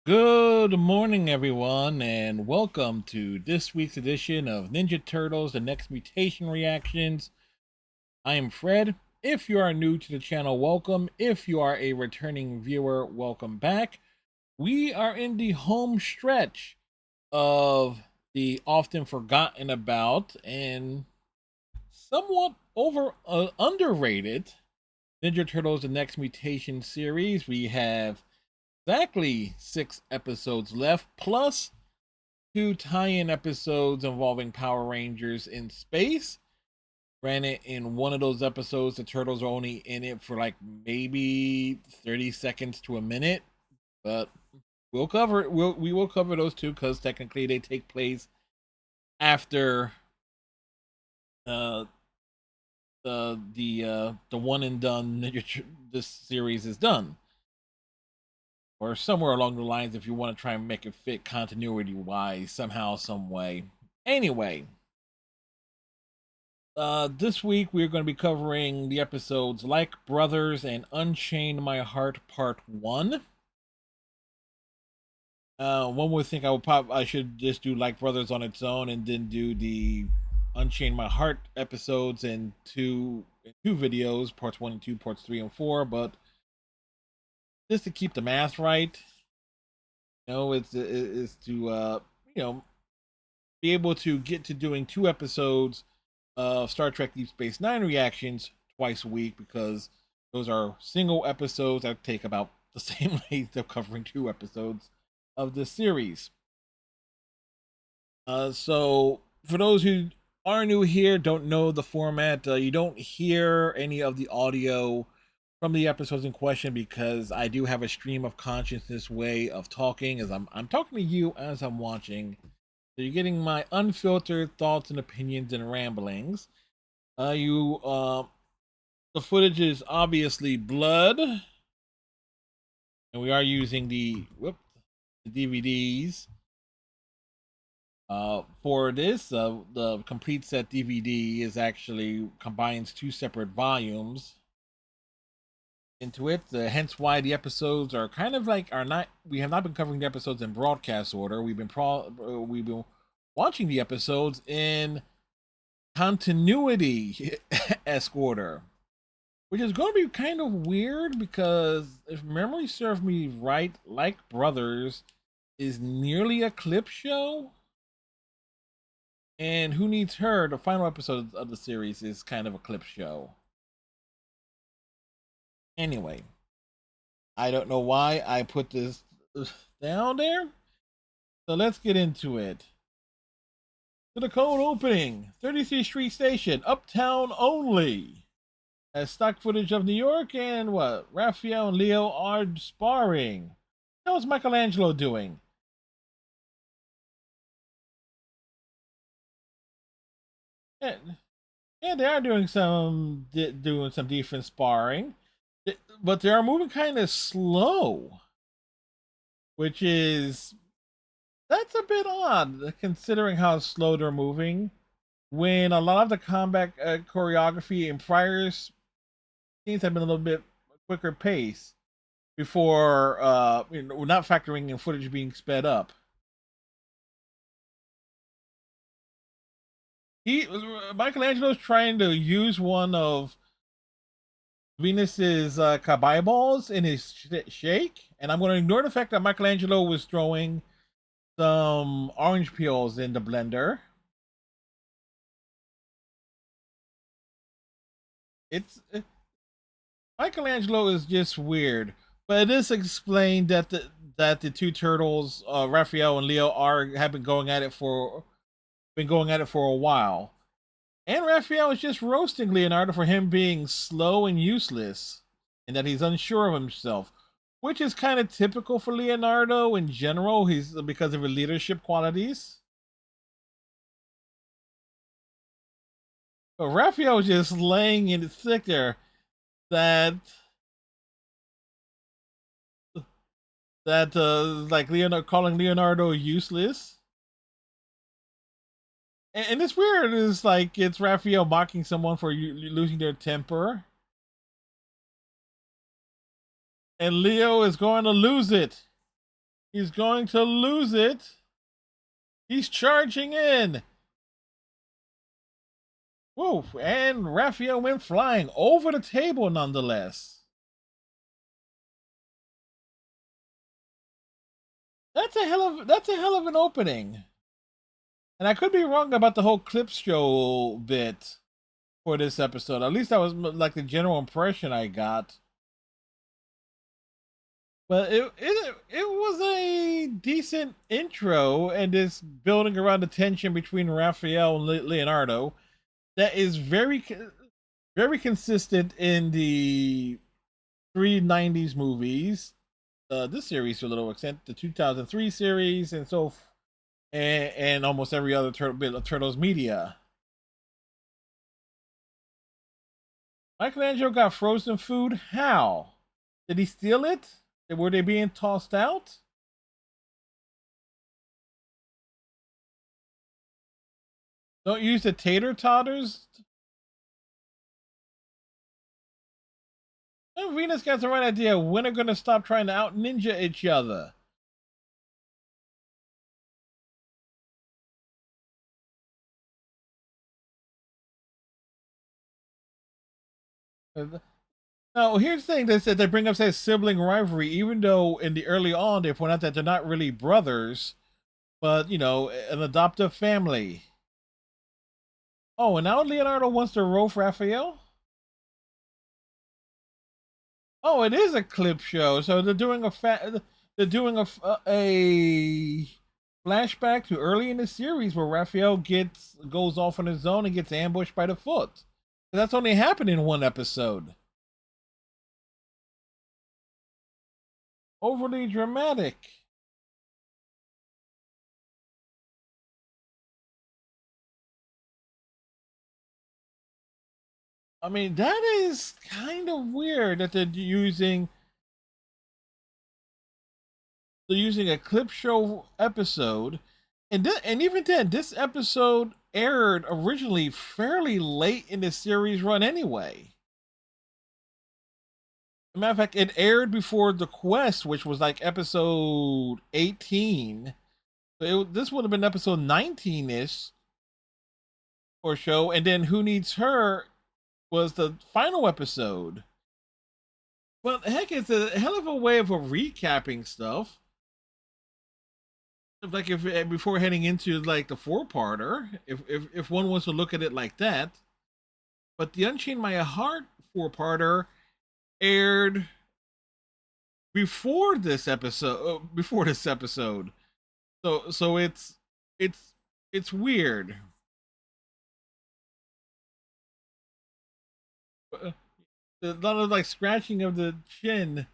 Good morning, everyone, and welcome to this week's edition of Ninja Turtles The Next Mutation Reactions. I am Fred. If you are new to the channel, welcome. If you are a returning viewer, welcome back. We are in the home stretch of the often forgotten about and somewhat underrated Ninja Turtles The Next Mutation series. We have exactly 6 episodes left, plus two tie-in episodes involving Power Rangers in space. Granted, in one of those episodes, the turtles are only in it for like maybe 30 seconds to a minute, but we'll cover it. We will cover those two because technically they take place after uh the one and done this series is done, or somewhere along the lines if you want to try and make it fit continuity wise somehow, some way. Anyway, this week we're going to be covering the episodes Like Brothers and Unchain My Heart Part 1. One would think I should just do Like Brothers on its own and then do the Unchain My Heart episodes in two videos, parts 1 and 2, parts 3 and 4, but just to keep the math right, it's to you know, be able to get to doing 2 episodes of Star Trek Deep Space Nine reactions twice a week, because those are single episodes that take about the same length of covering 2 episodes of the series. So for those who are new here, don't know the format, you don't hear any of the audio from the episodes in question because I do have a stream of consciousness way of talking, as I'm talking to you as I'm watching. So you're getting my unfiltered thoughts and opinions and ramblings. You The footage is obviously blood, and we are using the DVDs for this. The complete set DVD is actually combines 2 separate volumes into it. Hence why the episodes are kind of like are not. We have not been covering the episodes in broadcast order. We've been watching the episodes in continuity esque order, which is going to be kind of weird because if memory serves me right, Like Brothers is nearly a clip show, and Who Needs Her, the final episode of the series, is kind of a clip show. Anyway, I don't know why I put this down there, so let's get into it. To the cold opening, 33rd Street Station, Uptown only. As stock footage of New York and what? Raphael and Leo are sparring. How's Michelangelo doing? Yeah, yeah, they are doing some defense sparring, but they are moving kind of slow, which is that's a bit odd considering how slow they're moving. When a lot of the combat choreography in prior scenes have been a little bit quicker pace before, not factoring in footage being sped up. He Michelangelo's trying to use one of Venus's kabai balls in his shake, and I'm going to ignore the fact that Michelangelo was throwing some orange peels in the blender. It's Michelangelo is just weird, but it is explained that the two turtles, Raphael and Leo, have been going at it for a while. And Raphael is just roasting Leonardo for him being slow and useless, and that he's unsure of himself, which is kind of typical for Leonardo in general. He's because of his leadership qualities. But Raphael is just laying in the thick there that like Leonardo calling Leonardo useless. And it's weird. It's like it's Raphael mocking someone for losing their temper, and Leo is going to lose it. He's going to lose it. He's charging in. Woo! And Raphael went flying over the table nonetheless. That's a hell of an opening. And I could be wrong about the whole clip show bit for this episode. At least that was like the general impression I got. But it was a decent intro, and this building around the tension between Raphael and Leonardo that is very consistent in the 390s movies, this series to a little extent, the 2003 series, and and almost every other Turtles media. Michelangelo got frozen food. How? Did he steal it? Were they being tossed out? Don't use the tater totters. Venus got the right idea. When are going to stop trying to out ninja each other? Now, here's the thing: they bring up that sibling rivalry, even though in the early on they point out that they're not really brothers, but an adoptive family. Oh, and now Leonardo wants to roast Raphael. Oh, it is a clip show, so they're doing a flashback to early in the series where Raphael goes off on his own and gets ambushed by the Foot. That's only happened in one episode. Overly dramatic. I mean, that is kind of weird that they're using a clip show episode, and even then, this episode aired originally fairly late in the series run anyway. As a matter of fact, it aired before The Quest, which was like episode 18. So this would have been episode 19 ish or so, and then Who Needs Her was the final episode. Well, heck, it's a hell of a way of recapping stuff. Like if before heading into like the four-parter, if one wants to look at it like that. But the Unchained My Heart four-parter aired before this episode. So it's weird. A lot of like scratching of the chin.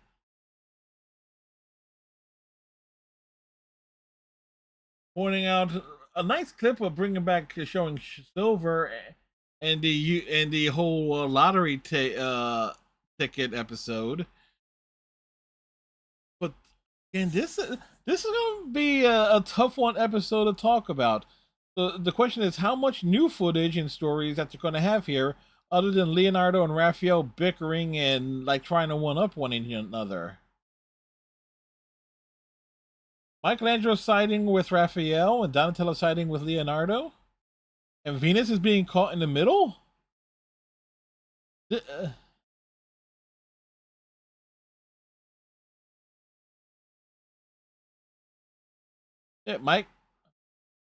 Pointing out a nice clip of bringing back showing Silver and the whole lottery ticket episode. But and this is going to be a tough one episode to talk about. The question is how much new footage and stories that they're going to have here, other than Leonardo and Raphael bickering and like trying to one up one another. Michelangelo siding with Raphael and Donatello siding with Leonardo, and Venus is being caught in the middle. Yeah,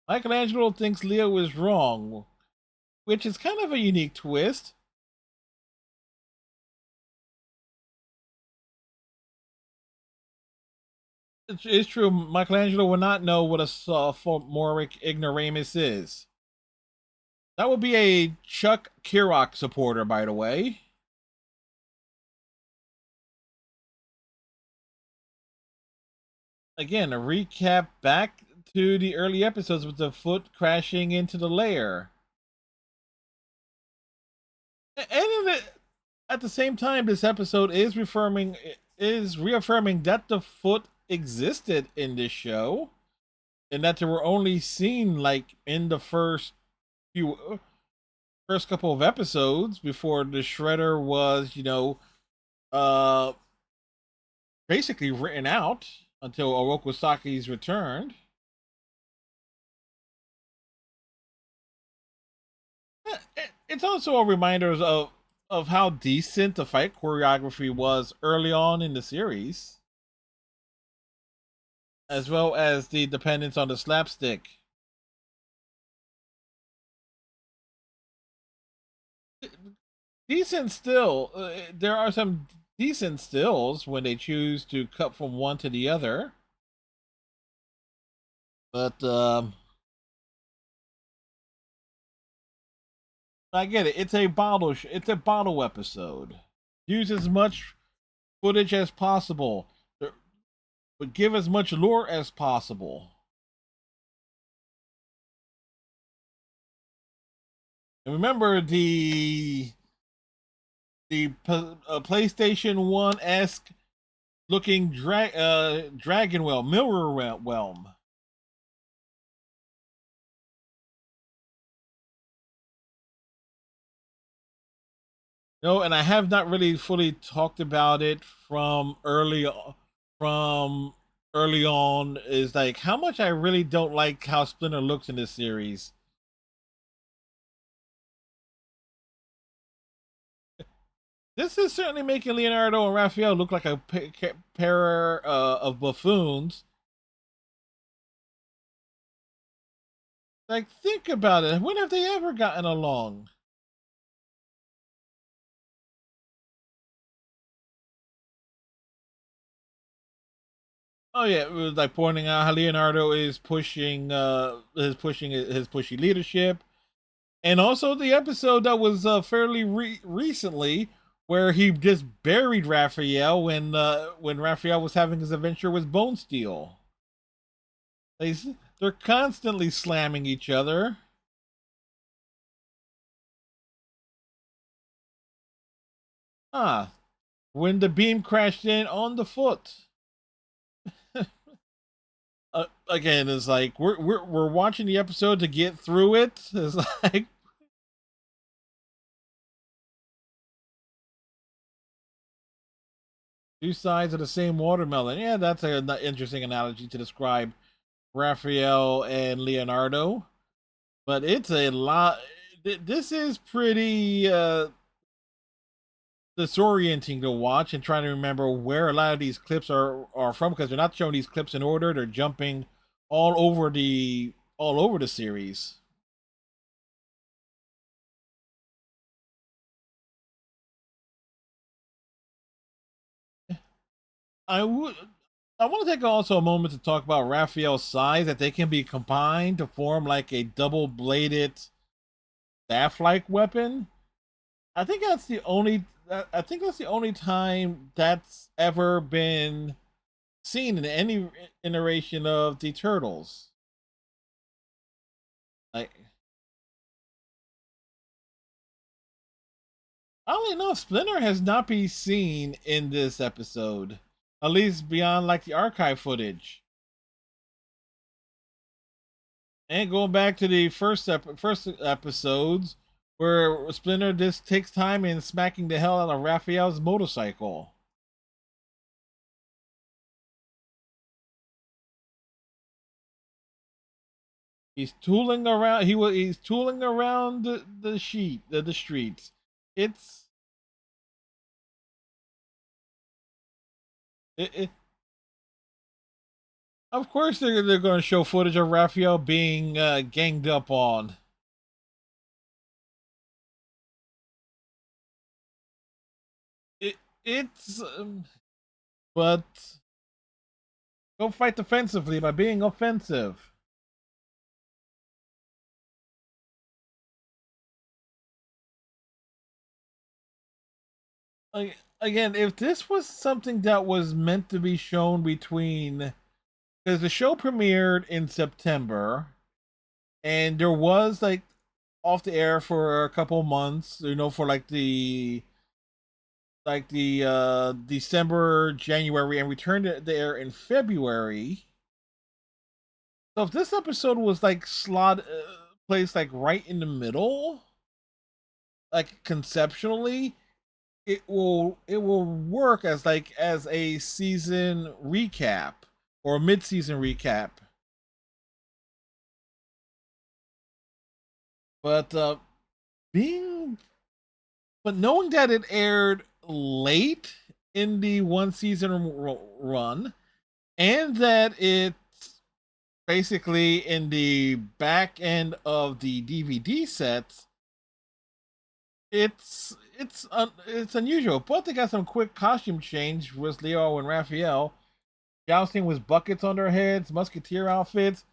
Michelangelo thinks Leo is wrong, which is kind of a unique twist. It's true. Michelangelo will not know what a sophomoric ignoramus is. That would be a Chuck Kirok supporter, by the way. Again, a recap back to the early episodes with the Foot crashing into the lair. And at the same time, this episode is reaffirming that the Foot existed in this show, and that they were only seen like in the first couple of episodes before the Shredder was, uh, basically written out. until Orokusaki's returned. It's also a reminder of how decent the fight choreography was early on in the series, as well as the dependence on the slapstick. Decent still. There are some decent stills when they choose to cut from one to the other, but I get it. It's a bottle. It's a bottle episode. Use as much footage as possible, but give as much lore as possible. And remember the PlayStation One esque looking dragon realm, mirror realm. No, and I have not really fully talked about it from early on. Is like how much I really don't like how Splinter looks in this series. This is certainly making Leonardo and Raphael look like a pair of buffoons. Like, think about it. When have they ever gotten along? Oh yeah, it was like pointing out how Leonardo is pushing his pushy leadership, and also the episode that was fairly recently where he just buried Raphael when Raphael was having his adventure with Bone Steel. They they're constantly slamming each other. Ah, when the beam crashed in on the foot. Again, it's like we're watching the episode to get through it. It's like two sides of the same watermelon. Yeah, that's an interesting analogy to describe Raphael and Leonardo. But it's a lot. This is pretty disorienting to watch and trying to remember where a lot of these clips are from because they're not showing these clips in order. They're jumping all over the series. I would. I want to take also a moment to talk about Raphael's size that they can be combined to form like a double-bladed staff-like weapon. I think that's the only. I think that's the only time that's ever been seen in any iteration of the Turtles. Like, oddly enough, Splinter has not been seen in this episode, at least beyond like the archive footage. And going back to the first episodes, where Splinter just takes time in smacking the hell out of Raphael's motorcycle. He's tooling around. He's tooling around the streets. It's it of course they're going to show footage of Raphael being ganged up on. It it's but go fight defensively by being offensive. Again, if this was something that was meant to be shown between because the show premiered in September and there was like off the air for a couple months, for like the December, January, and returned to the air in February. So if this episode was like placed like right in the middle, like conceptually, it will work as a season recap. or a mid-season recap. But being, but knowing that it aired late in the one season run, and that it's basically in the back end of the DVD sets, it's unusual. But they got some quick costume change with Leo and Raphael jousting with buckets on their heads, musketeer outfits.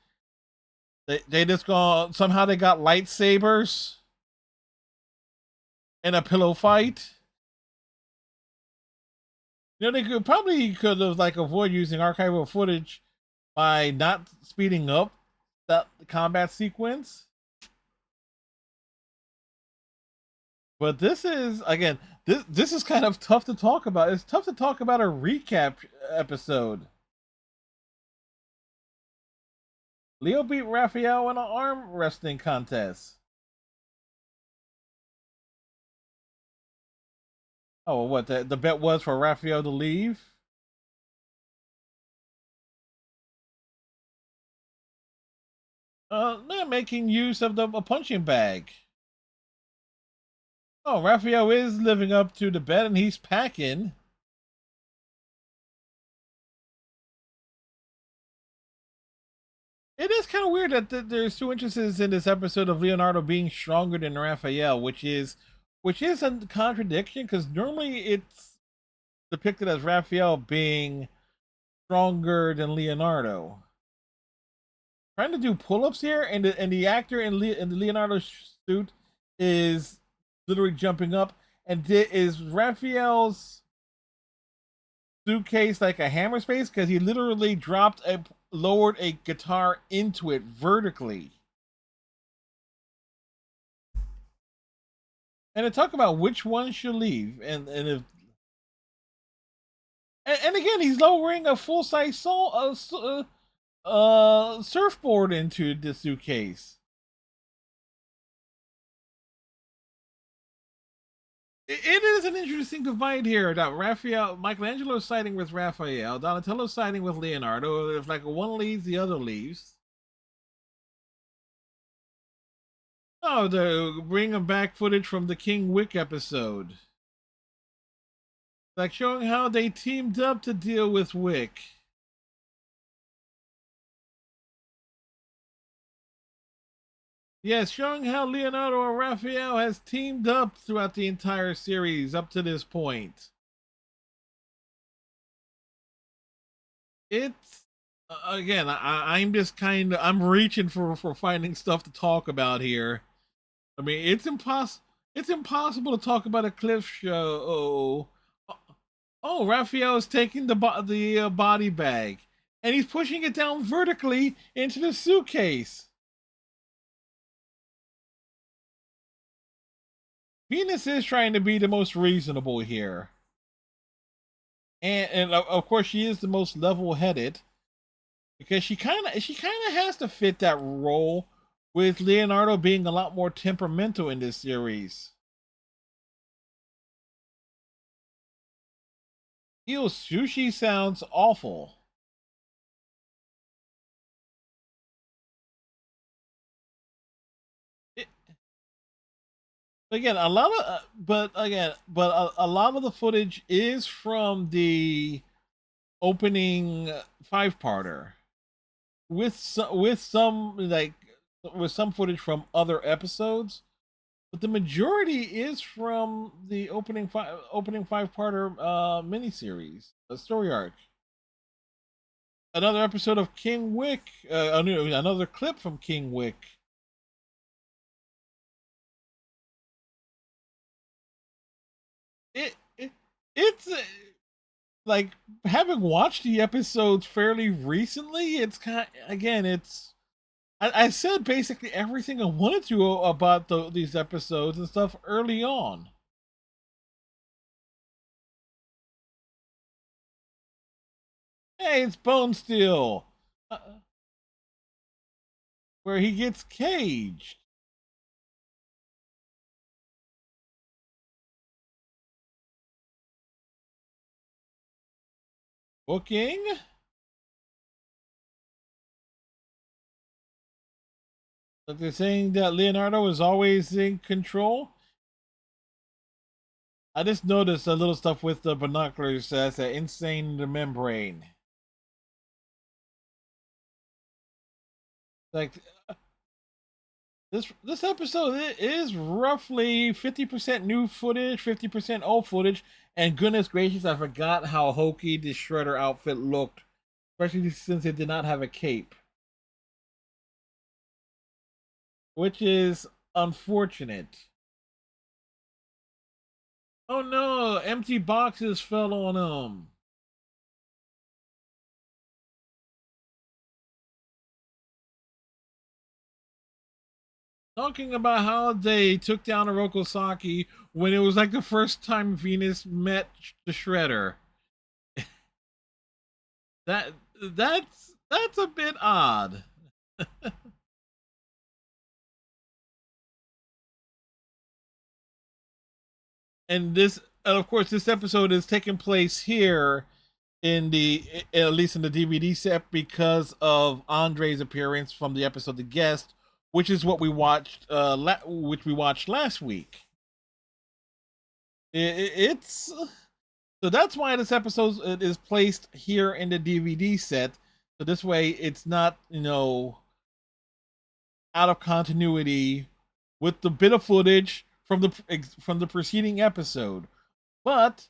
They just gone somehow they got lightsabers in a pillow fight. You know, they could have like avoid using archival footage by not speeding up that combat sequence. But this is again, this is kind of tough to talk about. It's tough to talk about a recap episode. Leo beat Raphael in an arm wrestling contest. Oh, what the bet was for Raphael to leave? Making use of the a punching bag. Oh, Raphael is living up to the bet, and he's packing. It is kind of weird that there's two entrances in this episode of Leonardo being stronger than Raphael, which is a contradiction because normally it's depicted as Raphael being stronger than Leonardo. Trying to do pull-ups here, and the actor in the Leonardo suit is literally jumping up. And is Raphael's suitcase like a hammer space? Because he literally lowered a guitar into it vertically. And to talk about which one should leave, and again, he's lowering a full size surfboard into the suitcase. It is an interesting divide here. That Michelangelo siding with Raphael, Donatello siding with Leonardo. If like one leaves, the other leaves. Oh, to bring back footage from the King Wick episode, like showing how they teamed up to deal with Wick. Yes, showing how Leonardo and Raphael has teamed up throughout the entire series up to this point. It's again, I'm just I'm reaching for finding stuff to talk about here. I mean, it's impossible to talk about a cliff show. Oh, Raphael is taking the body bag and he's pushing it down vertically into the suitcase. Venus is trying to be the most reasonable here, and of course she is the most level-headed because she kind of has to fit that role with Leonardo being a lot more temperamental in this series. Ew, sushi sounds awful. It, again, a lot of but a lot of the footage is from the opening five-parter with some footage from other episodes, but the majority is from the opening five-parter miniseries, a story arc. Another episode of King Wick, another clip from King Wick. It's like having watched the episodes fairly recently. It's kind again, I said basically everything I wanted to about these episodes and stuff early on. Hey, it's Bone Steel, where he gets caged. Booking. Like they're saying that Leonardo is always in control. I just noticed a little stuff with the binoculars says that insane the membrane. Like this episode is roughly 50% new footage, 50% old footage, and goodness gracious, I forgot how hokey the Shredder outfit looked, especially since it did not have a cape, which is unfortunate. Oh no, empty boxes fell on him. Talking about how they took down Orokosaki when it was like the first time Venus met the Shredder. That that's a bit odd. And of course this episode is taking place here in the at least in the DVD set because of Andre's appearance from the episode The Guest, which is what we watched which we watched last week. It's so that's why this episode is placed here in the DVD set. So this way it's not, out of continuity with the bit of footage from the preceding episode. But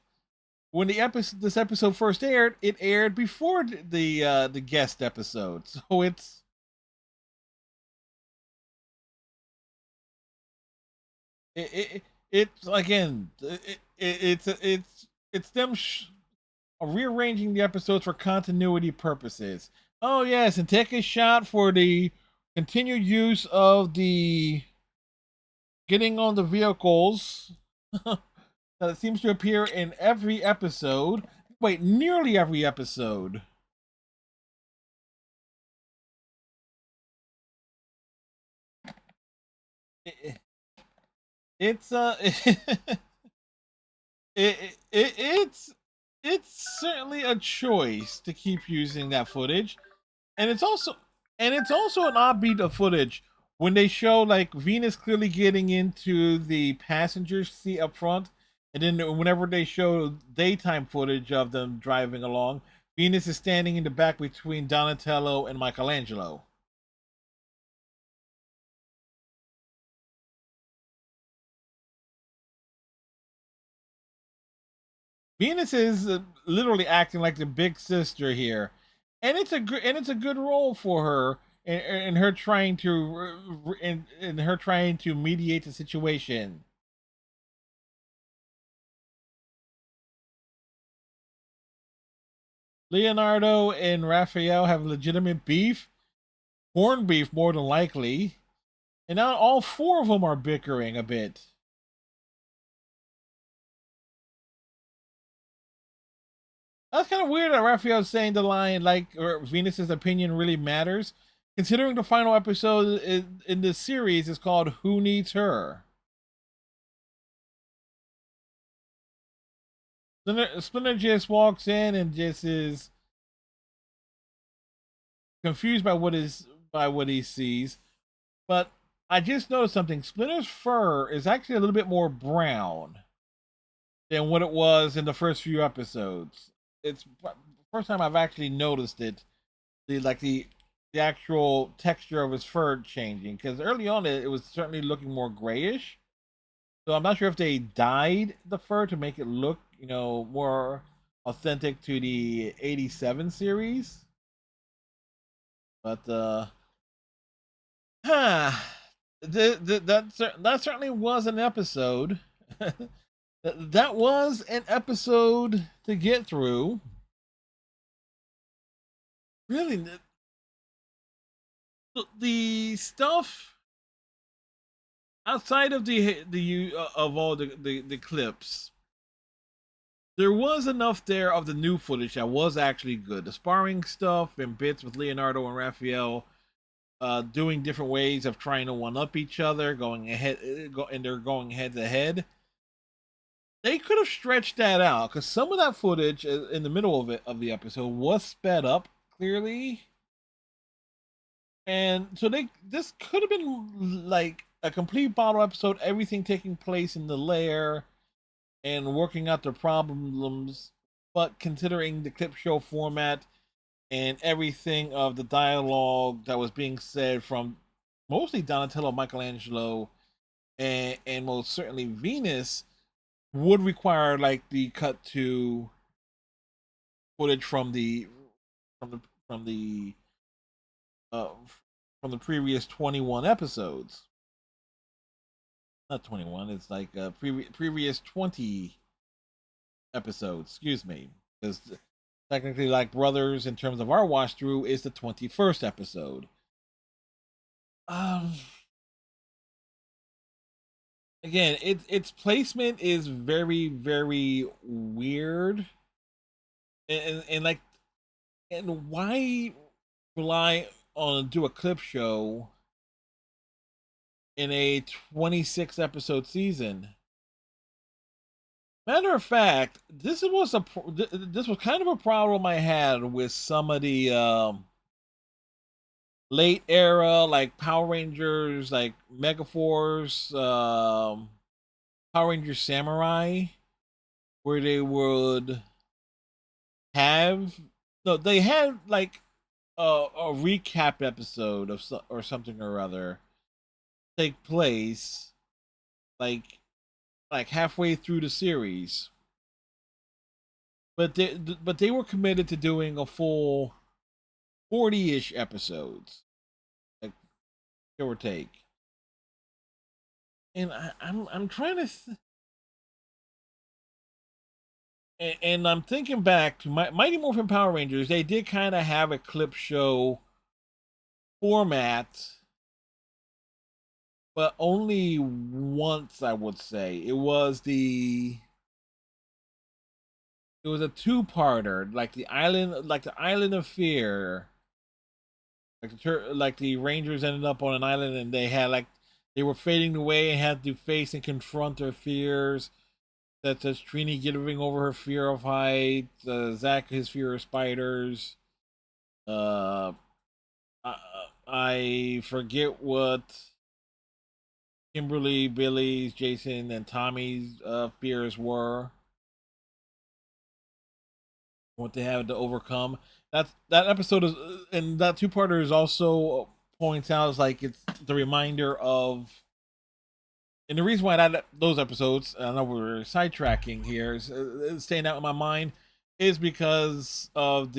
when this episode first aired, it aired before the guest episode, so it's again it's them rearranging the episodes for continuity purposes. Oh yes, and take a shot for the continued use of the getting on the vehicles that seems to appear in every episode. Wait, nearly every episode. It, it's it's certainly a choice to keep using that footage, and it's also an odd of footage when they show like Venus clearly getting into the passenger seat up front, and then whenever they show daytime footage of them driving along, Venus is standing in the back between Donatello and Michelangelo. Venus is literally acting like the big sister here, and it's a good role for her in her trying to in her trying to mediate the situation. Leonardo and Raphael have legitimate beef, corned beef more than likely, and now all four of them are bickering a bit. That's kind of weird that Raphael's saying the line like Venus's opinion really matters, considering the final episode in this series is called "Who Needs Her." Splinter just walks in and just is confused by what he sees. But I just noticed something. Splinter's fur is actually a little bit more brown than what it was in the first few episodes. It's the first time I've actually noticed it. The actual texture of his fur changing, because early on it was certainly looking more grayish. So I'm not sure if they dyed the fur to make it look, more authentic to the '87 series. But huh, that certainly was an episode. That was an episode to get through. Really, the stuff outside of the of all the clips, there was enough there of the new footage that was actually good. The sparring stuff and bits with Leonardo and Raphael doing different ways of trying to one up each other, going ahead, and they're going head to head. They could have stretched that out because some of that footage in the middle of the episode was sped up clearly. And so this could have been like a complete bottle episode, everything taking place in the lair and working out their problems. But considering the clip show format and everything of the dialogue that was being said from mostly Donatello, Michelangelo, and most certainly Venus, would require like the cut to footage from the from the uh, from the previous 21 episodes. Not 21. It's like previous 20 episodes. Excuse me, because technically, like Brothers, in terms of our watch through, is the 21st episode. Um, Again, its placement is very weird, and like, and why rely on do a clip show in a 26 episode season? Matter of fact, this was kind of a problem I had with some of the late era like Power Rangers, like Megaforce, Power Rangers Samurai, where they would have no, they had like a recap episode of or something or other take place like halfway through the series, but they were committed to doing a full 40-ish episodes, like give or take. And I'm trying to and I'm thinking back to Mighty Morphin Power Rangers. They did kind of have a clip show format, but only once, I would say. It was a two-parter, like the Island of Fear. Like the Rangers ended up on an island, and they were fading away and had to face and confront their fears. That's Trini giving over her fear of heights, Zach his fear of spiders. Uh, I forget what Kimberly, Billy's, Jason, and Tommy's fears were. What they had to overcome. That episode is, and that two-parter is also points out is like it's the reminder of, and the reason why those episodes, I know we're sidetracking here, is staying out in my mind, is because of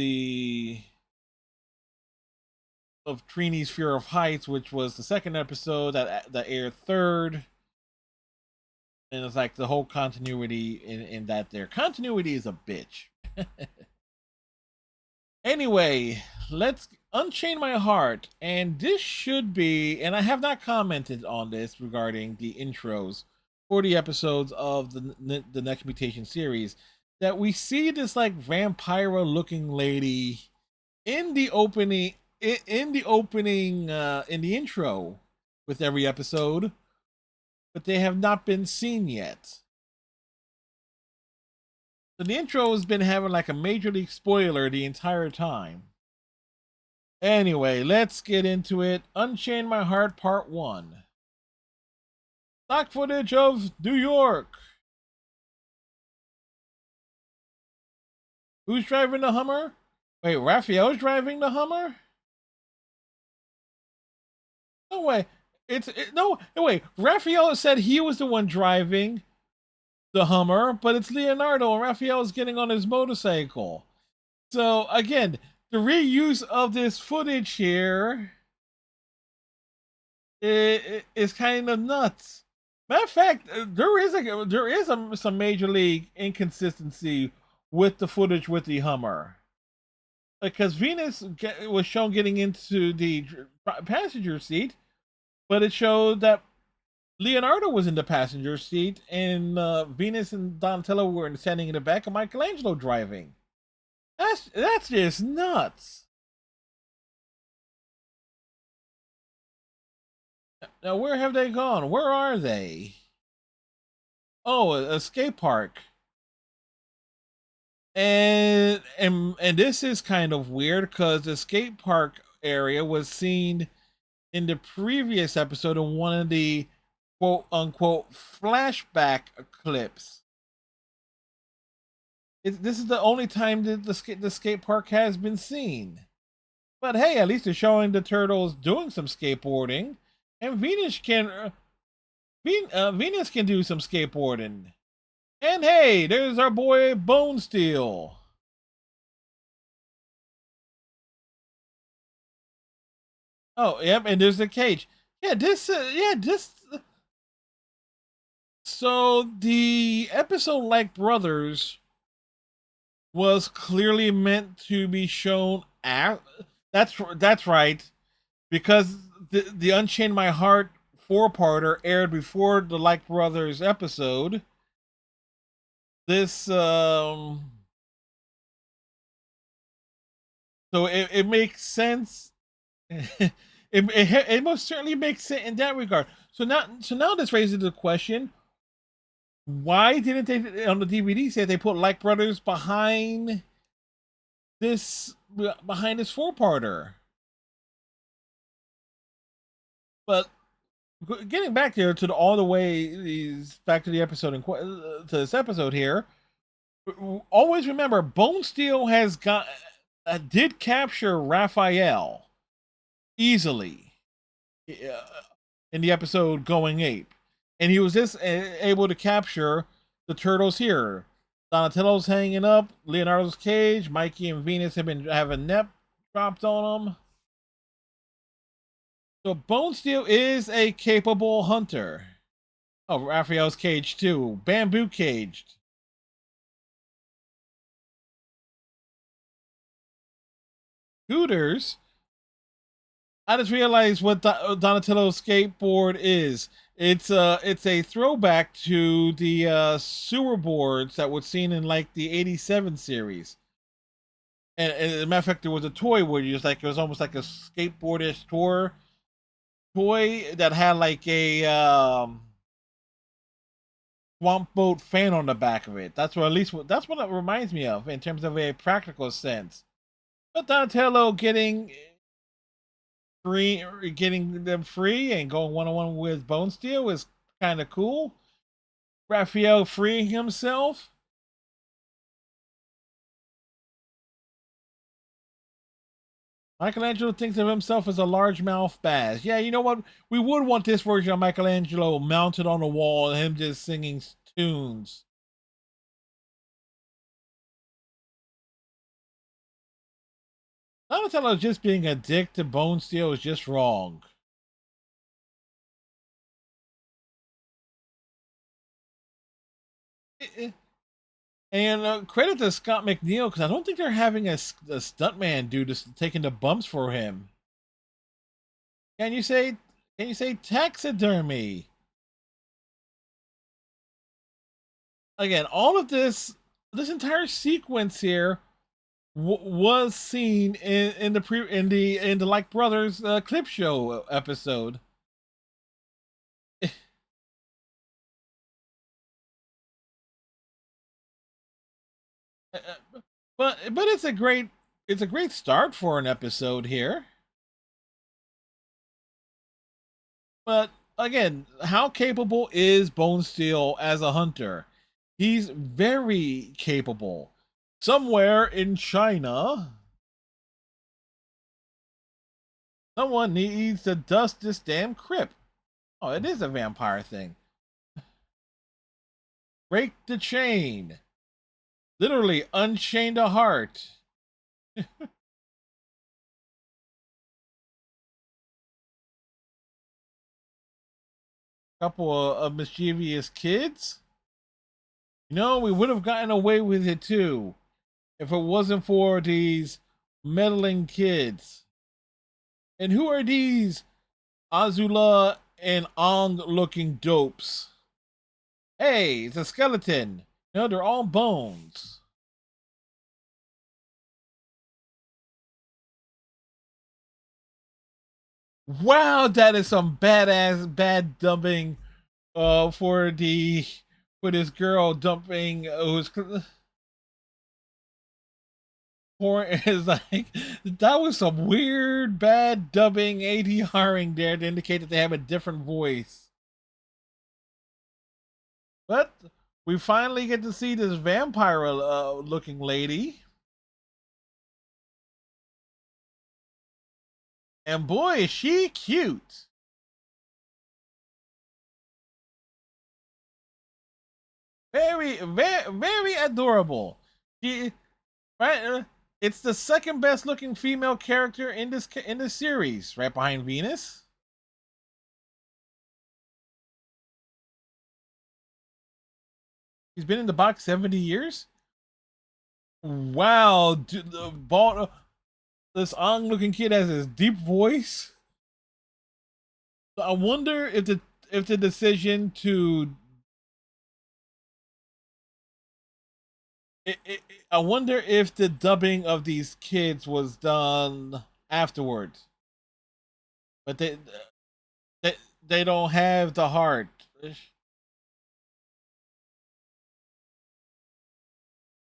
Trini's fear of heights, which was the second episode that aired third, and it's like the whole continuity in that there. Continuity is a bitch. Anyway, let's unchain my heart, and this should be, and I have not commented on this regarding the intros for the episodes of the Next Mutation series, that we see this like vampire looking lady in the opening in the intro with every episode, but they have not been seen yet. So the intro has been having like a major league spoiler the entire time. Anyway, let's get into it. Unchain My Heart Part 1. Stock footage of New York. Who's driving the Hummer? Wait, Raphael's driving the Hummer? No way. No wait. Raphael said he was the one driving the Hummer, but it's Leonardo and Raphael's getting on his motorcycle. So again, the reuse of this footage here is kind of nuts. Matter of fact, there is some major league inconsistency with the footage with the Hummer, because Venus was shown getting into the passenger seat, but it showed that Leonardo was in the passenger seat, and Venus and Donatello were standing in the back, and Michelangelo driving. That's just nuts. Now, where have they gone? Where are they? Oh, a skate park. And this is kind of weird because the skate park area was seen in the previous episode in one of the quote unquote flashback clips. This is the only time that the skate park has been seen. But hey, at least they're showing the turtles doing some skateboarding, and Venus can do some skateboarding. And hey, there's our boy Bone Steel. Oh, yep, and there's the cage. Yeah, this. So the episode Like Brothers was clearly meant to be shown at. That's right, because the Unchain My Heart four-parter aired before the Like Brothers episode. This so it makes sense. It most certainly makes sense in that regard. So now this raises the question: why didn't they on the DVD say they put Like Brothers this behind this four-parter? But getting back there to all the way back to the episode to this episode here, always remember Bone Steel has got did capture Raphael easily in the episode Going Ape, and he was just able to capture the turtles here. Donatello's hanging up, Leonardo's cage, Mikey and Venus have been having net dropped on them. So Bone Steel is a capable hunter. Oh, Raphael's cage too, bamboo caged. Scooters. I just realized what Donatello's skateboard is. It's a throwback to the sewer boards that was seen in like the '87 series. And as a matter of fact, there was a toy where you just like it was almost like a skateboardish toy that had like a swamp boat fan on the back of it. That's what at least that's what it reminds me of in terms of a practical sense. But Donatello getting them free and going one on one with Bone Steel is kind of cool. Raphael freeing himself. Michelangelo thinks of himself as a largemouth bass. Yeah, you know what? We would want this version of Michelangelo mounted on the wall and him just singing tunes. Donatello just being a dick to Bone Steel is just wrong. And credit to Scott McNeil because I don't think they're having a stuntman do this, taking the bumps for him. Can you say? Can you say taxidermy? Again, all of this entire sequence here was seen in the Like Brothers clip show episode. But it's a great start for an episode here. But again, how capable is Bone Steel as a hunter? He's very capable. Somewhere in China, someone needs to dust this damn crypt. Oh, it is a vampire thing. Break the chain. Literally unchain the heart. Couple of mischievous kids. You know, we would have gotten away with it too if it wasn't for these meddling kids. And who are these Azula and Ong looking dopes? Hey, it's a skeleton. No, they're all bones. Wow, that is some badass bad dumping for this girl dumping who's point is like that was some weird bad dubbing ADRing there to indicate that they have a different voice. But we finally get to see this vampire looking lady. And boy, is she cute. Very adorable. She, right? It's the second best looking female character in this series, right behind Venus. He's been in the box 70 years. Wow, dude, the bald, this Ong looking kid has this deep voice. I wonder if the decision to I wonder if the dubbing of these kids was done afterwards, but they, they don't have the heart.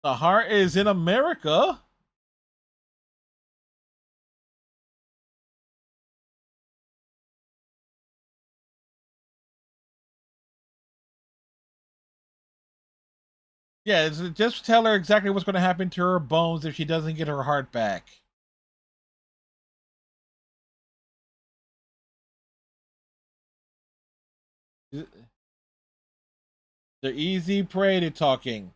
The heart is in America. Yeah, just tell her exactly what's going to happen to her bones if she doesn't get her heart back. They're easy prey to talking.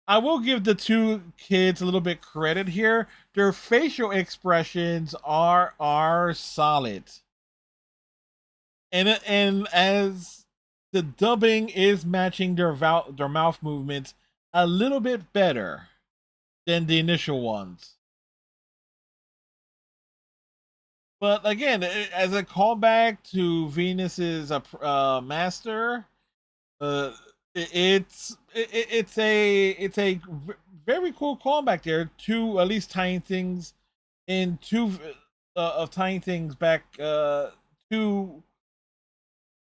I will give the two kids a little bit credit here. Their facial expressions are solid, and as the dubbing is matching their mouth movements a little bit better than the initial ones. But again, as a callback to Venus's master, uh, it's a very cool callback there to at least tying things in two of tying things back to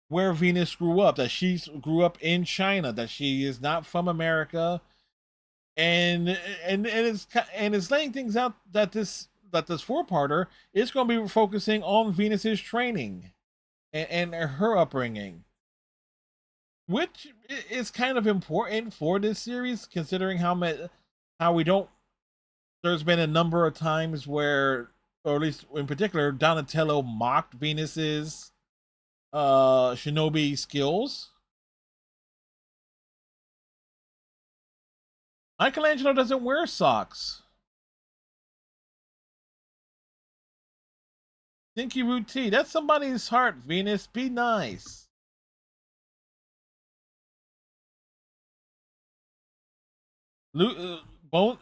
where Venus grew up. That she grew up in China. That she is not from America, and it's laying things out that this four-parter is going to be focusing on Venus's training and her upbringing, which is kind of important for this series, considering how we don't. There's been a number of times where, or at least in particular, Donatello mocked Venus's shinobi skills. Michelangelo doesn't wear socks. Stinky routine. That's somebody's heart, Venus. Be nice. Lu- uh, Bone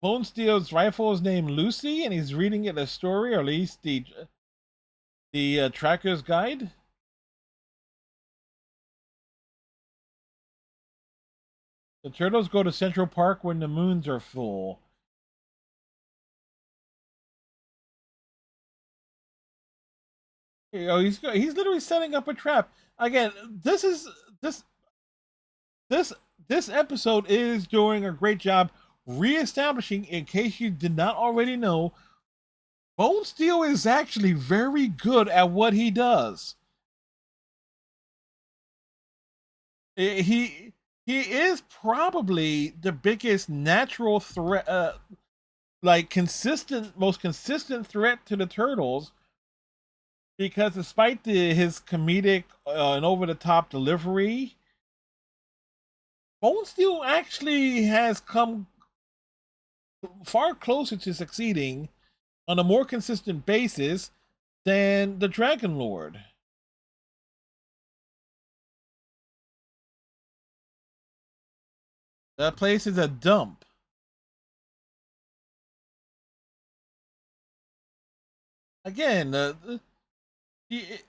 Bone Steel's rifle is named Lucy, and he's reading it a story, or at least the tracker's guide. The turtles go to Central Park when the moons are full. You know, he's literally setting up a trap. Again, this this this episode is doing a great job reestablishing, in case you did not already know, Bone Steel is actually very good at what he does. He is probably the biggest natural threat, like most consistent threat to the turtles, because despite his comedic and over the top delivery, Bone Steel actually has come far closer to succeeding on a more consistent basis than the Dragon Lord. That place is a dump. Again, she,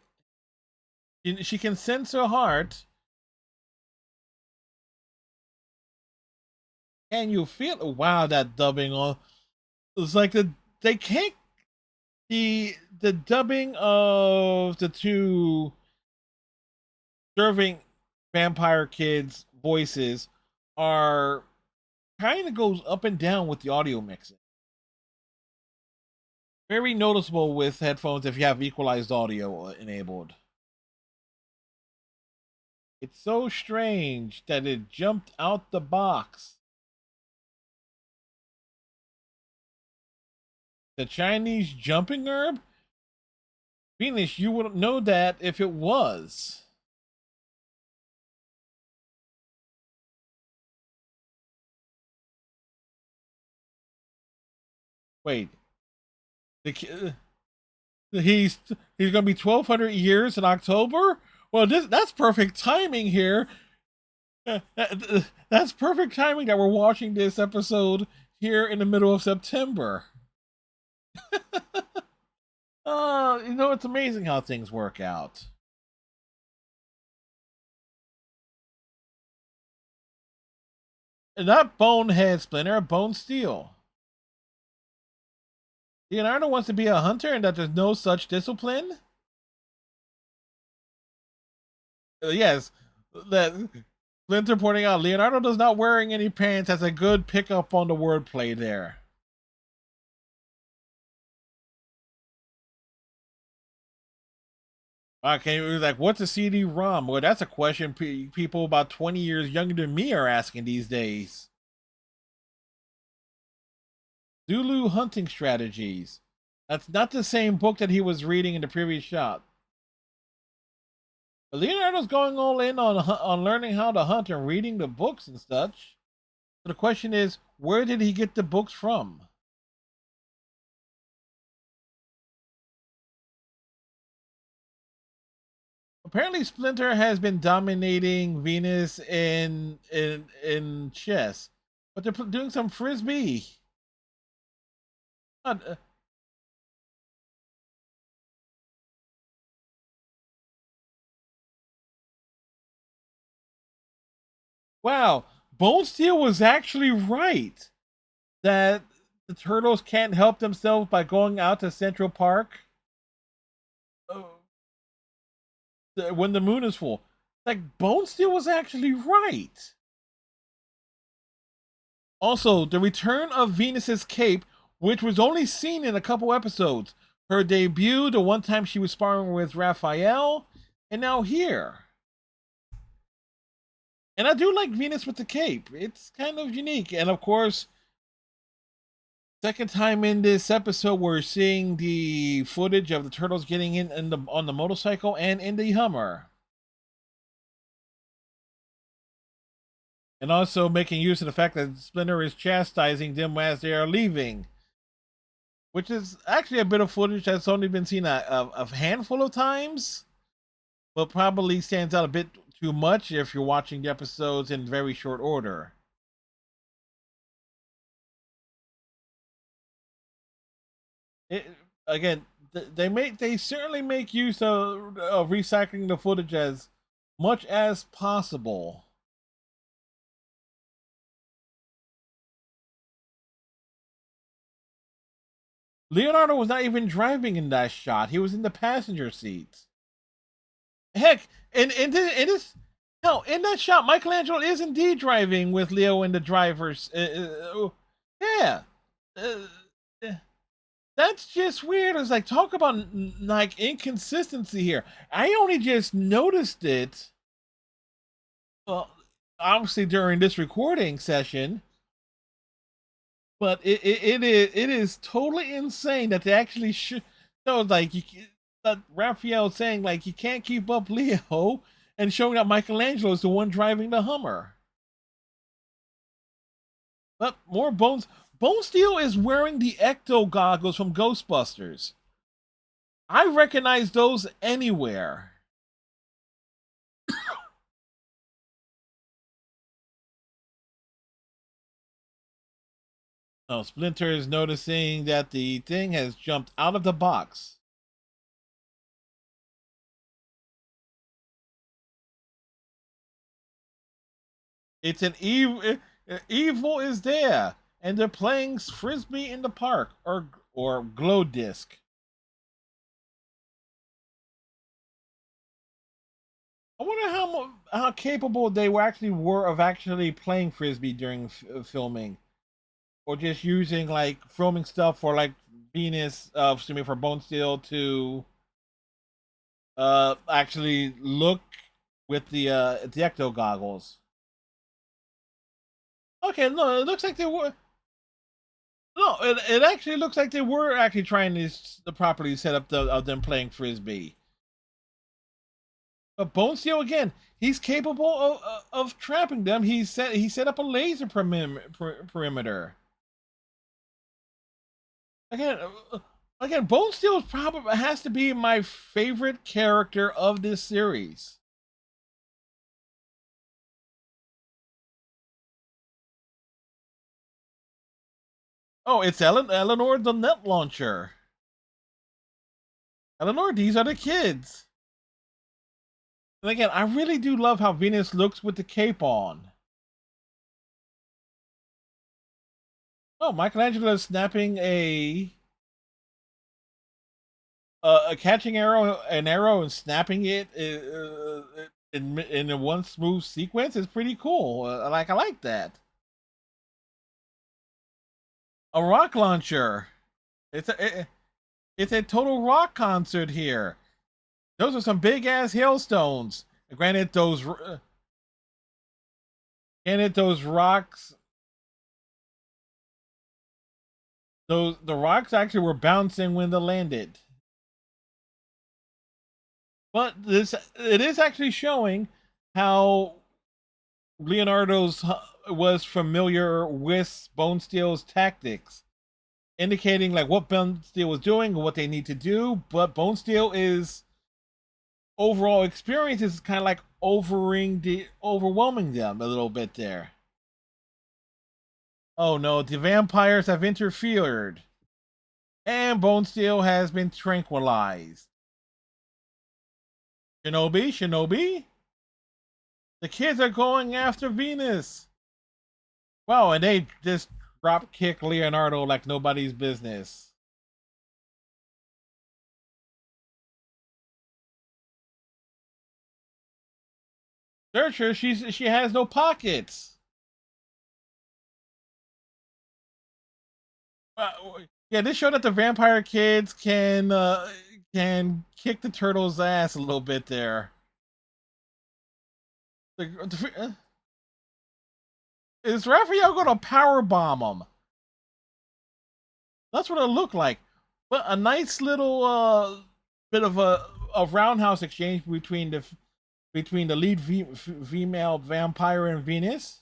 she can sense her heart. Can you feel? Wow, that dubbing on. It's like they can't the dubbing of the two serving vampire kids' voices are kind of goes up and down with the audio mixing. Very noticeable with headphones if you have equalized audio enabled. It's so strange that it jumped out the box. The Chinese jumping herb? Venus, you wouldn't know that if it was. Wait, the, he's gonna be 1,200 years in October. Well, that's perfect timing here. That's perfect timing that we're watching this episode here in the middle of September. It's amazing how things work out. And not Bonehead Splinter, Bone Steel. Leonardo wants to be a hunter and that there's no such discipline? Yes. That Splinter pointing out Leonardo does not wearing any pants. That's a good pickup on the wordplay there. Okay, like, what's a CD-ROM? Well, that's a question people about 20 years younger than me are asking these days. Zulu hunting strategies. That's not the same book that he was reading in the previous shot. But Leonardo's going all in on learning how to hunt and reading the books and such. So the question is, where did he get the books from? Apparently, Splinter has been dominating Venus in chess, but they're doing some frisbee. Uh, wow, Bone Steel was actually right that the turtles can't help themselves by going out to Central Park when the moon is full. Like, Bone Steel was actually right. Also, the return of Venus's cape, which was only seen in a couple episodes. Her debut, the one time she was sparring with Raphael, and now here. And I do like Venus with the cape. It's kind of unique. And of course, second time in this episode, we're seeing the footage of the turtles getting in on the motorcycle and in the Hummer. And also making use of the fact that Splinter is chastising them as they are leaving. Which is actually a bit of footage that's only been seen a handful of times, but probably stands out a bit too much if you're watching the episodes in very short order. It, again, they certainly make use of recycling the footage as much as possible. Leonardo was not even driving in that shot; he was in the passenger seat. Heck, in this hell in that shot, Michelangelo is indeed driving with Leo in the driver's. Yeah, uh, that's just weird. It's like, talk about like inconsistency here. I only just noticed it. Well, obviously during this recording session, but it is totally insane that they actually should. So like that Raphael saying like he can't keep up Leo and showing that Michelangelo is the one driving the Hummer. But more Bones. Bone Steel is wearing the Ecto goggles from Ghostbusters. I recognize those anywhere. Oh, Splinter is noticing that the thing has jumped out of the box. It's an evil is there, and they're playing frisbee in the park or glow disc. I wonder how capable they were of actually playing frisbee during filming, or just using like filming stuff for like Venus, excuse me, for Bone Steel to actually look with the ecto goggles. Okay, no, it looks like they were. No, it actually looks like they were actually trying to properly set up of them playing frisbee. But Bone Steel again, he's capable of trapping them. He set up a laser perimeter. Again, again, Bone Steel probably has to be my favorite character of this series. Oh, it's Eleanor the Net Launcher. Eleanor, these are the kids. And again, I really do love how Venus looks with the cape on. Oh, Michelangelo is snapping a catching an arrow and snapping it in a one smooth sequence is pretty cool. I like that. A rock launcher. It's a total rock concert here. Those are some big ass hailstones. Granted those rocks, the rocks actually were bouncing when they landed. But this it is actually showing how Leonardo's was familiar with Bone Steel's tactics, indicating like what Bone Steel was doing and what they need to do. But Bone Steel is overall experience is kind of like overwhelming them a little bit there. Oh no, the vampires have interfered, and Bone Steel has been tranquilized. Shinobi, the kids are going after Venus. Wow, and they just drop kick Leonardo like nobody's business. Searcher, she has no pockets. Uh, yeah, this showed that the vampire kids can kick the turtle's ass a little bit there. Is Raphael gonna power bomb him? That's what it looked like. But a nice little bit of a roundhouse exchange between the lead female vampire and Venus.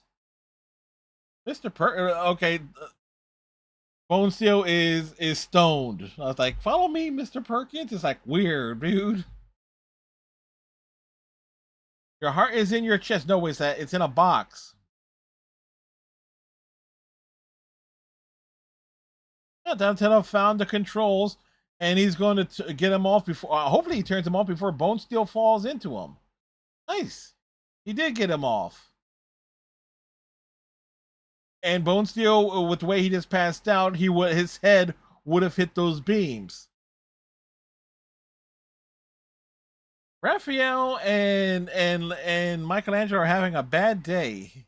Okay, Bone Steel is stoned. I was like, follow me, Mr. Perkins. It's like weird, dude. Your heart is in your chest. No, it's in a box. Yeah, Donatello found the controls, and he's going to get him off before. Hopefully, he turns him off before Bone Steel falls into him. Nice, he did get him off. And Bone Steel, with the way he just passed out, his head would have hit those beams. Raphael and Michelangelo are having a bad day.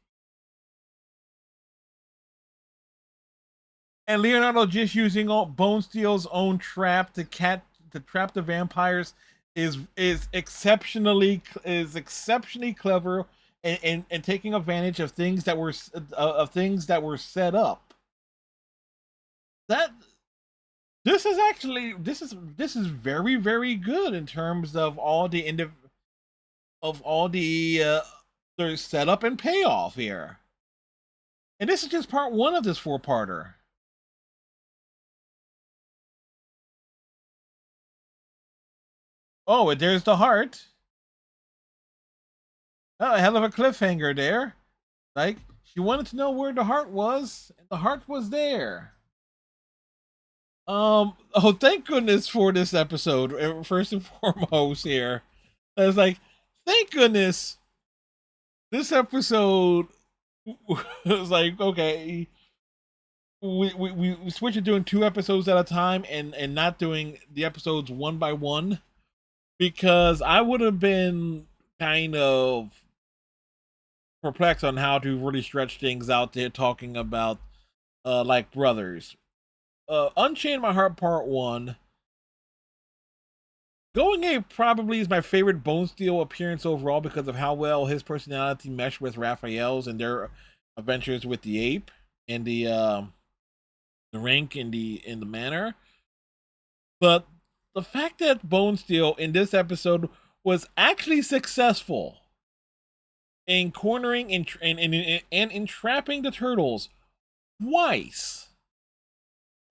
And Leonardo just using Bone Steel's own trap to trap the vampires is exceptionally clever and taking advantage of things that were set up. That this is very very good in terms of all the setup and payoff here. And this is just part one of this four-parter. Oh, and there's the heart. Oh, a hell of a cliffhanger there. Like, she wanted to know where the heart was, and the heart was there. Oh, thank goodness for this episode, first and foremost here. I was like, thank goodness this episode was like, okay, we switch to doing two episodes at a time and not doing the episodes one by one because I would have been kind of perplexed on how to really stretch things out there, talking about like brothers. Unchained My Heart Part 1. Going Ape probably is my favorite Bone Steel appearance overall because of how well his personality meshed with Raphael's and their adventures with the ape and the rank in the manor. But the fact that Bone Steel in this episode was actually successful in cornering and entrapping the turtles twice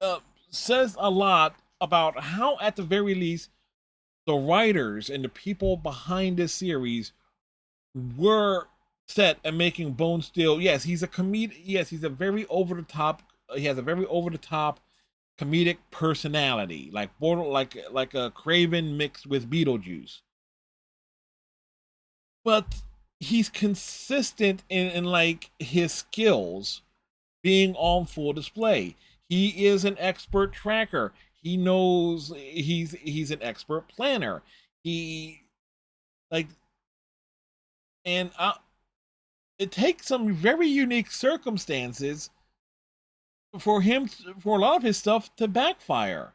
uh, says a lot about how, at the very least, the writers and the people behind this series were set at making Bone Steel. Yes, he's a comedic. Yes, he's a very over the top. He has a very over the top comedic personality, like border, like a Craven mixed with Beetlejuice. But he's consistent in like his skills being on full display. He is an expert tracker. He knows he's an expert planner. He like and it takes some very unique circumstances for him for a lot of his stuff to backfire.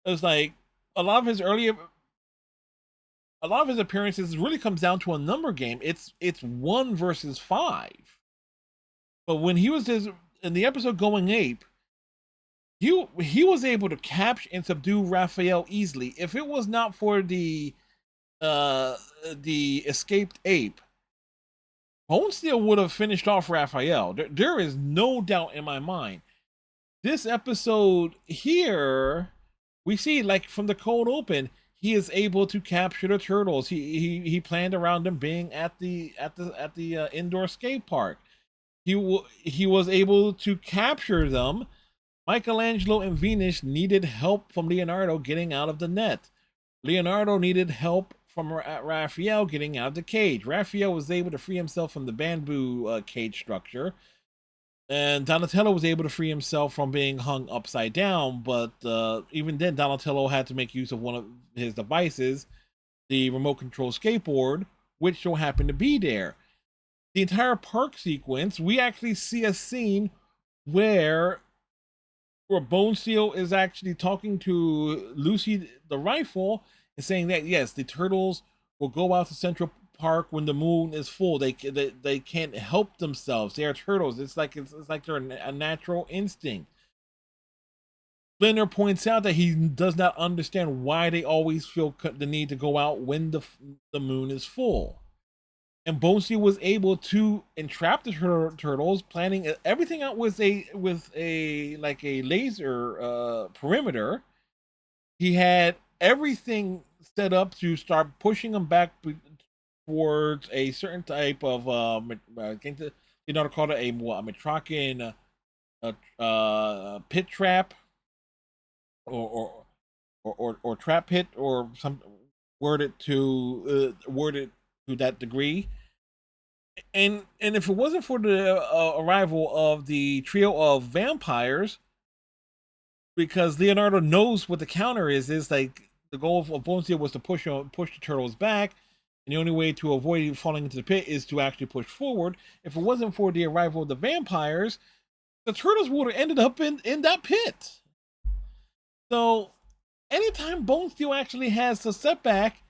It's like a lot of his earlier a lot of his appearances really comes down to a number game. It's 1 versus 5. But when he was in the episode Going Ape, he was able to capture and subdue Raphael easily. If it was not for the escaped ape, Bone Steel would have finished off Raphael. There is no doubt in my mind. This episode here, we see like from the cold open, he is able to capture the turtles. He planned around them being at the indoor skate park. He was able to capture them. Michelangelo and Venus needed help from Leonardo getting out of the net. Leonardo needed help from Raphael getting out of the cage. Raphael was able to free himself from the bamboo cage structure, and Donatello was able to free himself from being hung upside down. But even then, Donatello had to make use of one of his devices, the remote control skateboard, which so happened to be there. The entire park sequence, we actually see a scene where Bone Steel is actually talking to Lucy the rifle and saying that yes, the turtles will go out to Central Park when the moon is full. They can't help themselves. They are turtles. It's like they're a natural instinct. Splinter points out that he does not understand why they always feel the need to go out when the moon is full. And Bone Steel was able to entrap the turtles, planning everything out with a like a laser perimeter. He had everything set up to start pushing them back towards a certain type of I think you know to call it a Metrokian pit trap or or trap pit or some worded to that degree. And if it wasn't for the arrival of the trio of vampires, because Leonardo knows what the counter is like the goal of Bone Steel was to push the turtles back, and the only way to avoid falling into the pit is to actually push forward. If it wasn't for the arrival of the vampires, the turtles would have ended up in that pit. So anytime Bone Steel actually has a setback,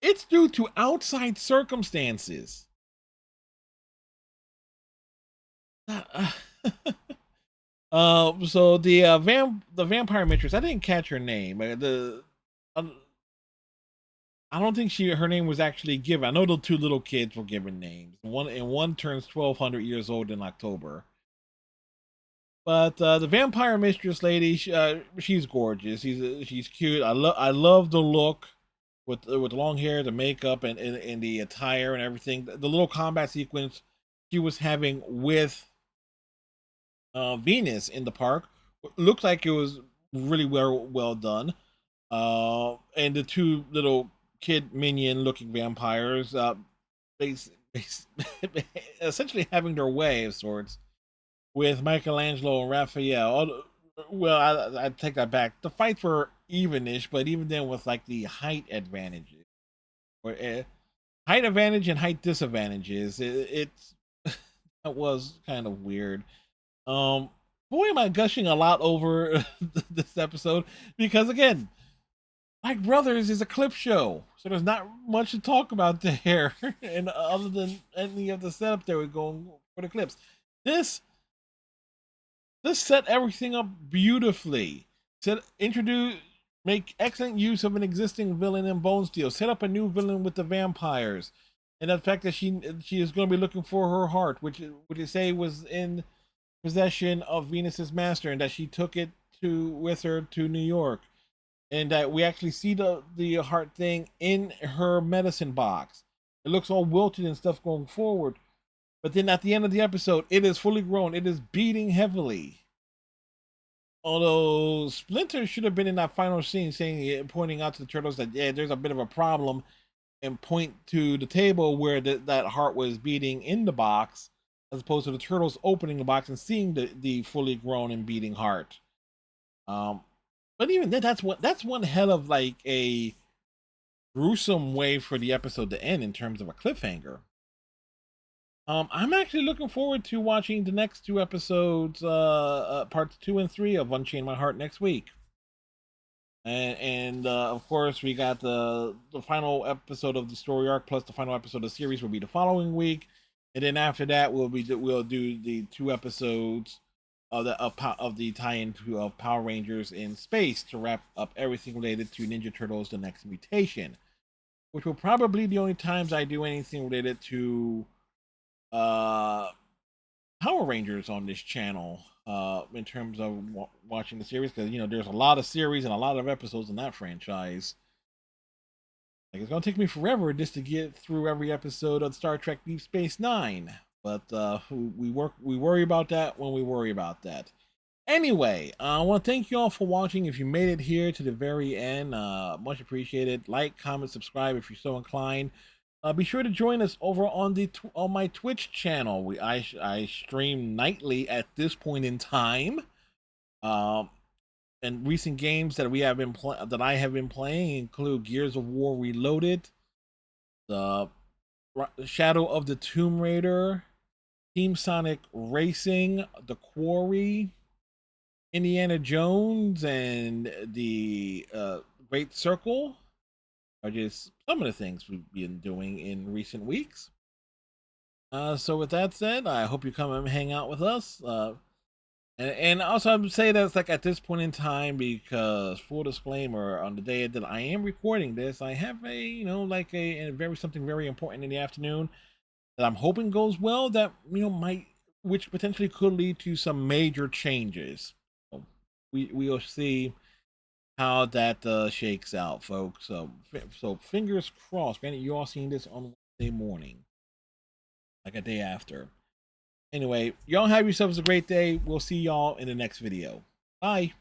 it's due to outside circumstances. So the vampire mistress, I didn't catch her name. I don't think her name was actually given. I know the two little kids were given names. One turns 1,200 years old in October. But the vampire mistress lady, she's gorgeous. She's cute. I love the look with the long hair, the makeup, and the attire and everything. The little combat sequence she was having with Venus in the park looked like it was really well done. And the two little kid minion looking vampires, base, base, essentially having their way of sorts with Michelangelo and Raphael. Well, I take that back. The fights were evenish, but even then with like the height advantages. height advantage and height disadvantages. It's that was kind of weird. Boy, am I gushing a lot over this episode because again, Like Brothers is a clip show, so there's not much to talk about there, and other than any of the setup that we're going for the clips, this this set everything up beautifully. Make excellent use of an existing villain in Bone Steel. Set up a new villain with the vampires, and the fact that she is going to be looking for her heart, which they say was in possession of Venus's master, and that she took it to with her to New York, and that we actually see the heart thing in her medicine box. It looks all wilted and stuff going forward, but then at the end of the episode, it is fully grown. It is beating heavily. Although Splinter should have been in that final scene, saying, pointing out to the turtles that yeah, there's a bit of a problem, and point to the table where that heart was beating in the box, as opposed to the turtles opening the box and seeing the fully grown and beating heart. But even then, that's one hell of like a gruesome way for the episode to end in terms of a cliffhanger. I'm actually looking forward to watching the next two episodes, parts 2 and 3 of Unchain My Heart next week. And of course, we got the final episode of the story arc plus the final episode of the series will be the following week, and then after that we'll do the 2 episodes of the tie-in of Power Rangers in Space to wrap up everything related to Ninja Turtles: The Next Mutation, which will probably be the only times I do anything related to Power Rangers on this channel, in terms of watching the series, because there's a lot of series and a lot of episodes in that franchise. Like, it's gonna take me forever just to get through every episode of Star Trek Deep Space Nine, but we worry about that when we worry about that. Anyway, I want to thank you all for watching. If you made it here to the very end, much appreciated. Like, comment, subscribe if you're so inclined. Be sure to join us over on my Twitch channel. I stream nightly at this point in time. And recent games that that I have been playing include Gears of War Reloaded, the Shadow of the Tomb Raider, Team Sonic Racing, The Quarry, Indiana Jones, and the Great Circle are just some of the things we've been doing in recent weeks. So with that said, I hope you come and hang out with us. And also I would say that's like at this point in time, because full disclaimer, on the day that I am recording this, I have a very something very important in the afternoon that I'm hoping goes well, that which potentially could lead to some major changes. So we'll see how that shakes out, folks. So fingers crossed. Granted, you all seen this on Wednesday morning, like a day after. Anyway, y'all have yourselves a great day. We'll see y'all in the next video. Bye.